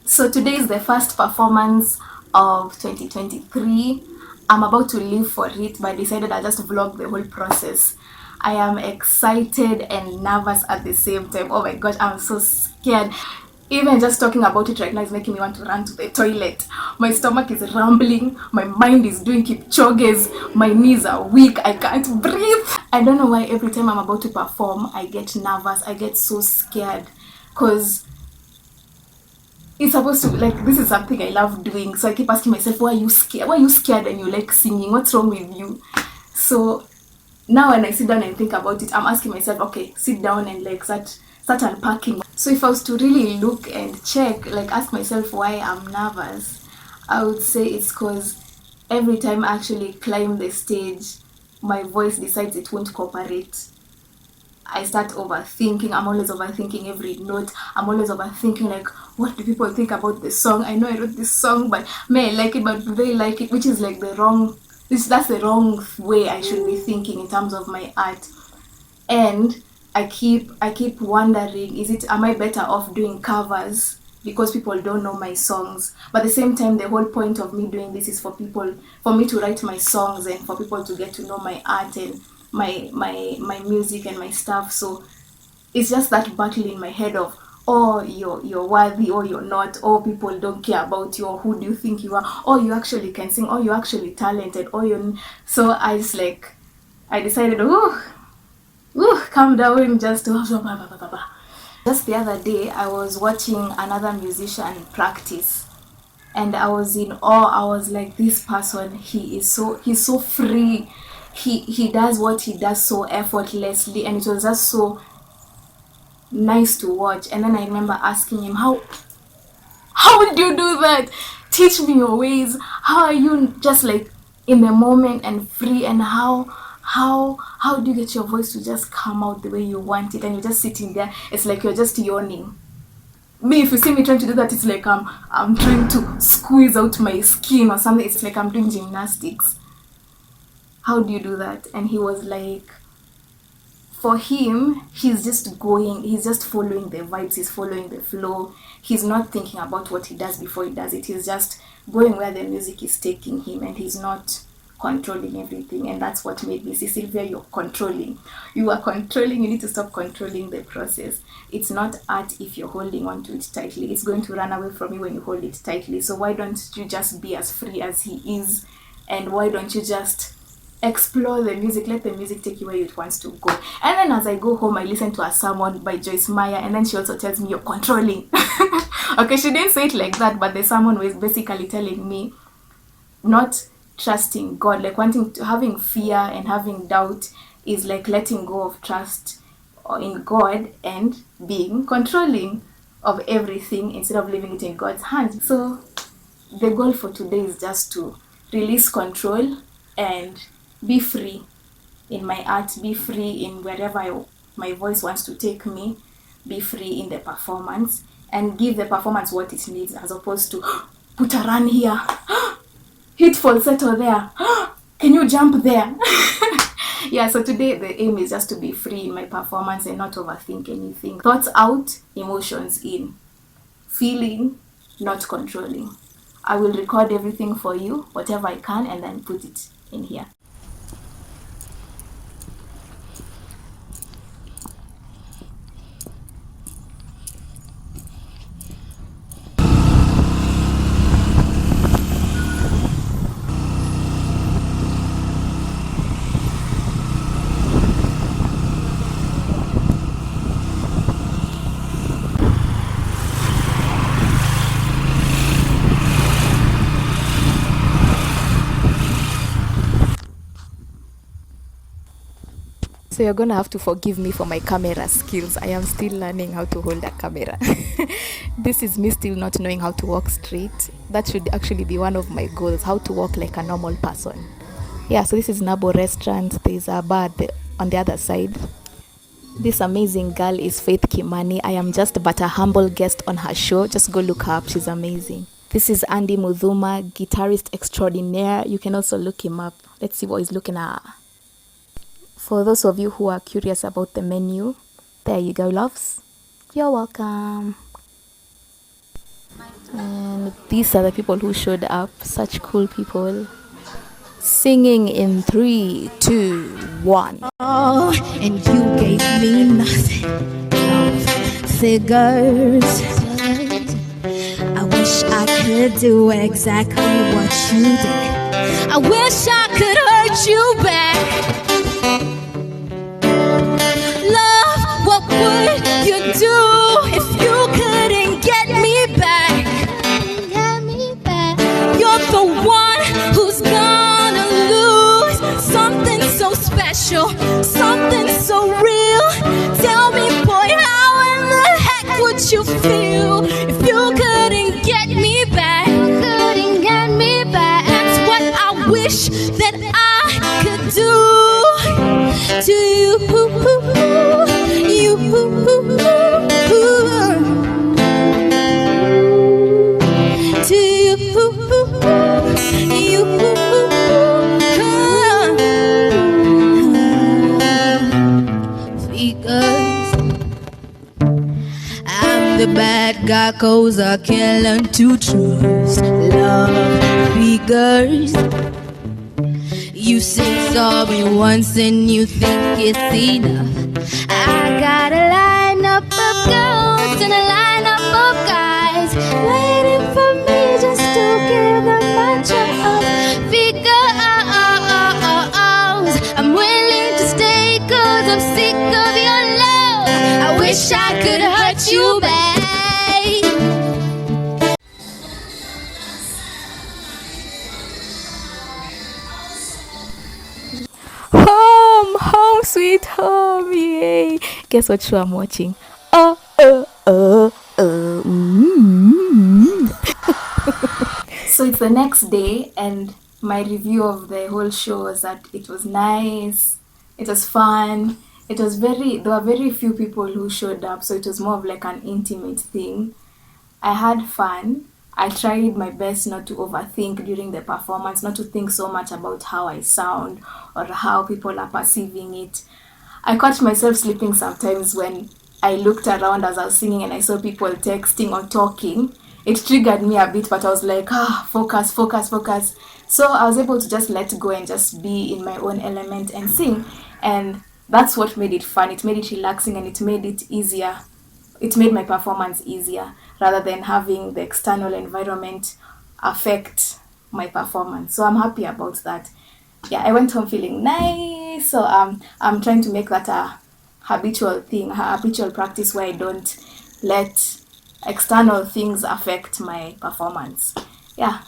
So today is the first performance of 2023. I'm about to leave for it, but I decided I'll just vlog the whole process. I am excited and nervous at the same time. Oh my gosh, I'm so scared. Even just talking about it right now is making me want to run to the toilet. My stomach is rumbling, my mind is doing kipchoges, my knees are weak, I can't breathe. I don't know why every time I'm about to perform, I get nervous, I get so scared. Because it's supposed to, like, this is something I love doing, so I keep asking myself, why are you scared, and you like singing, what's wrong with you? So now when I sit down and think about it, I'm asking myself, okay, sit down and like start unpacking. So if I was to really look and check, like ask myself why I'm nervous, I would say it's because every time I actually climb the stage, my voice decides it won't cooperate. I start overthinking. I'm always overthinking every note. I'm always overthinking, like, what do people think about this song? I know I wrote this song, but may I like it, but do they like it? Which is like the wrong, that's the wrong way I should be thinking in terms of my art. And I keep wondering, am I better off doing covers because people don't know my songs? But at the same time, the whole point of me doing this is for me to write my songs and for people to get to know my art and my music and my stuff. So it's just that battle in my head of, oh, you're worthy, or you're not, or people don't care about you, or who do you think you are, or you actually can sing, or you're actually talented, or you. So I decided, oh, calm down, just just the other day I was watching another musician practice, and I was in awe. I was like, this person, he's so free. He does what he does so effortlessly, and it was just so nice to watch. And then I remember asking him, how would you do that? Teach me your ways. How are you just like in the moment and free? And how do you get your voice to just come out the way you want it? And you're just sitting there, it's like you're just yawning. Me, if you see me trying to do that, it's like I'm trying to squeeze out my skin or something. It's like I'm doing gymnastics. How do you do that? And he was like, for him, he's just following the vibes, he's following the flow. He's not thinking about what he does before he does it. He's just going where the music is taking him, and he's not controlling everything. And that's what made me see, Sylvia, you're controlling. You are controlling. You need to stop controlling the process. It's not art if you're holding on to it tightly. It's going to run away from you when you hold it tightly. So why don't you just be as free as he is? And why don't you just explore the music, let the music take you where it wants to go? And then as I go home, I listen to a sermon by Joyce Meyer, and then she also tells me, you're controlling. Okay, she didn't say it like that, but the sermon was basically telling me not trusting God, like having fear and having doubt is like letting go of trust in God and being controlling of everything instead of leaving it in God's hands. So the goal for today is just to release control and be free in my art, be free in wherever my voice wants to take me, be free in the performance, and give the performance what it needs, as opposed to put a run here, hit falsetto there, can you jump there? Yeah, so today the aim is just to be free in my performance and not overthink anything. Thoughts out, emotions in. Feeling, not controlling. I will record everything for you, whatever I can, and then put it in here. So you're gonna have to forgive me for my camera skills. I am still learning how to hold a camera. This is me still not knowing how to walk straight. That should actually be one of my goals, how to walk like a normal person. Yeah, so this is Nabo Restaurant. There's a bar on the other side. This amazing girl is Faith Kimani. I am just but a humble guest on her show. Just go look her up. She's amazing. This is Andy Mudhuma, guitarist extraordinaire. You can also look him up. Let's see what he's looking at. For those of you who are curious about the menu, there you go, loves. You're welcome. And these are the people who showed up, such cool people. Singing in 3, 2, 1. Oh, and you gave me nothing. Figures. I wish I could do exactly what you did. I wish I could hurt you back. Love, what would you do if you couldn't get me back? You're the one who's gonna lose something so special, something so real. Tell me, boy, how in the heck would you feel if you couldn't get me back? Couldn't get me back. That's what I wish that I could do to you. To you. Because I'm the bad guy, 'cause I can't learn to trust love. Because you say sorry once and you think it's enough. I got a lineup of girls and a lineup of guys waiting for me just to give them my trust. Because I'm willing to stay 'cause I'm sick of your love. I wish I could hurt you back. Home sweet home, yay. Guess what show I'm watching? So it's the next day, and my review of the whole show was that it was nice, it was fun, there were very few people who showed up, so it was more of like an intimate thing. I had fun. I tried my best not to overthink during the performance, not to think so much about how I sound or how people are perceiving it. I caught myself sleeping sometimes when I looked around as I was singing and I saw people texting or talking. It triggered me a bit, but I was like, focus, focus, focus. So I was able to just let go and just be in my own element and sing. And that's what made it fun. It made it relaxing and it made it easier. It made my performance easier rather than having the external environment affect my performance. So I'm happy about that. Yeah, I went home feeling nice. So I'm trying to make that a habitual thing, a habitual practice where I don't let external things affect my performance. Yeah.